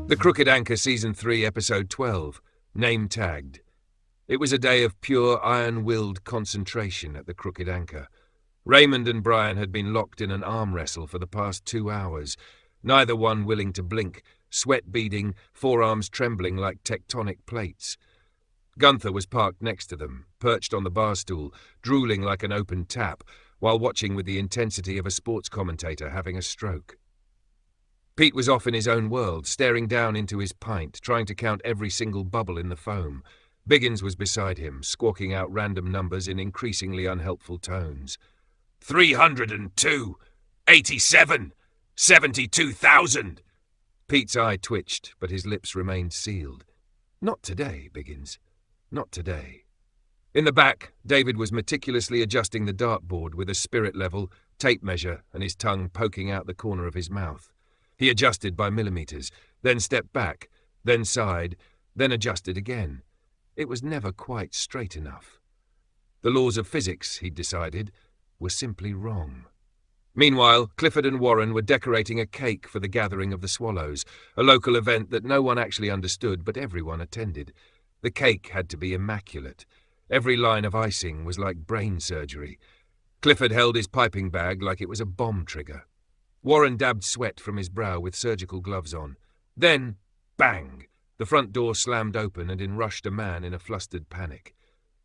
The Crooked Anchor Season 3, Episode 12, Name Tagged. It was a day of pure iron-willed concentration at the Crooked Anchor. Raymond and Brian had been locked in an arm wrestle for the past 2 hours, neither one willing to blink, sweat beading, forearms trembling like tectonic plates. Gunther was parked next to them, perched on the bar stool, drooling like an open tap, while watching with the intensity of a sports commentator having a stroke. Pete was off in his own world, staring down into his pint, trying to count every single bubble in the foam. Biggins was beside him, squawking out random numbers in increasingly unhelpful tones. 302, 87, 72,000. Pete's eye twitched, but his lips remained sealed. Not today, Biggins. Not today. In the back, David was meticulously adjusting the dartboard with a spirit level, tape measure, and his tongue poking out the corner of his mouth. He adjusted by millimeters, then stepped back, then sighed, then adjusted again. It was never quite straight enough. The laws of physics, he'd decided, were simply wrong. Meanwhile, Clifford and Warren were decorating a cake for the gathering of the Swallows, a local event that no one actually understood but everyone attended. The cake had to be immaculate. Every line of icing was like brain surgery. Clifford held his piping bag like it was a bomb trigger. Warren dabbed sweat from his brow with surgical gloves on. Then, bang! The front door slammed open and in rushed a man in a flustered panic.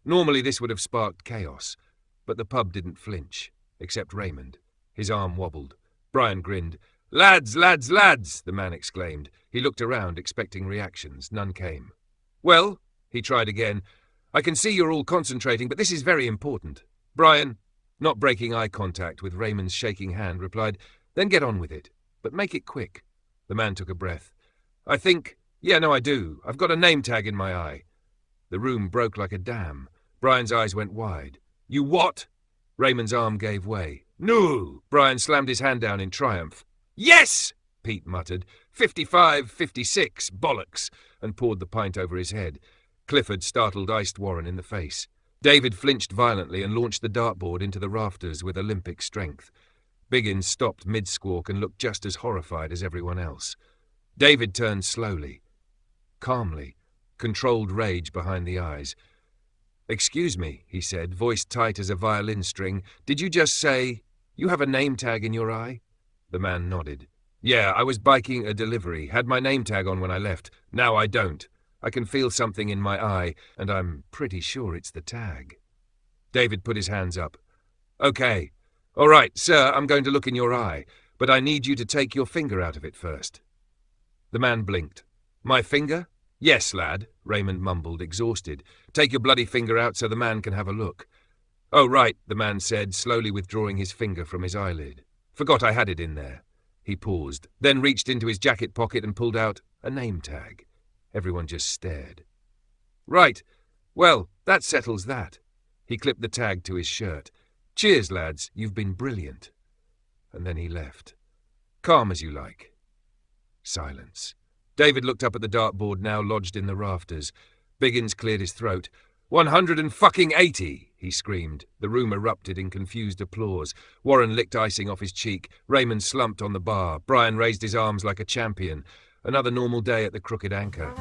Normally this would have sparked chaos, but the pub didn't flinch, except Raymond. His arm wobbled. Brian grinned. "Lads, lads, lads!" the man exclaimed. He looked around, expecting reactions. None came. "Well," he tried again, "I can see you're all concentrating, but this is very important." Brian, not breaking eye contact with Raymond's shaking hand, replied, "Then get on with it, but make it quick." The man took a breath. "I think... I do. I've got a name tag in my eye." The room broke like a dam. Brian's eyes went wide. "You what?" Raymond's arm gave way. "No!" Brian slammed his hand down in triumph. "Yes!" Pete muttered. 55, 56, bollocks, and poured the pint over his head. Clifford startled iced Warren in the face. David flinched violently and launched the dartboard into the rafters with Olympic strength. Biggins stopped mid-squawk and looked just as horrified as everyone else. David turned slowly, calmly, controlled rage behind the eyes. "Excuse me," he said, voice tight as a violin string. "Did you just say you have a name tag in your eye?" The man nodded. "Yeah, I was biking a delivery, had my name tag on when I left. Now I don't. I can feel something in my eye, and I'm pretty sure it's the tag." David put his hands up. "Okay. All right, sir, I'm going to look in your eye, but I need you to take your finger out of it first." The man blinked. "My finger?" "Yes, lad," Raymond mumbled, exhausted. "Take your bloody finger out so the man can have a look." "Oh, right," the man said, slowly withdrawing his finger from his eyelid. "Forgot I had it in there." He paused, then reached into his jacket pocket and pulled out a name tag. Everyone just stared. "Right. Well, that settles that." He clipped the tag to his shirt. "Cheers, lads. You've been brilliant." And then he left. "Calm as you like." Silence. David looked up at the dartboard now lodged in the rafters. Biggins cleared his throat. 180, he screamed. The room erupted in confused applause. Warren licked icing off his cheek. Raymond slumped on the bar. Brian raised his arms like a champion. Another normal day at the Crooked Anchor.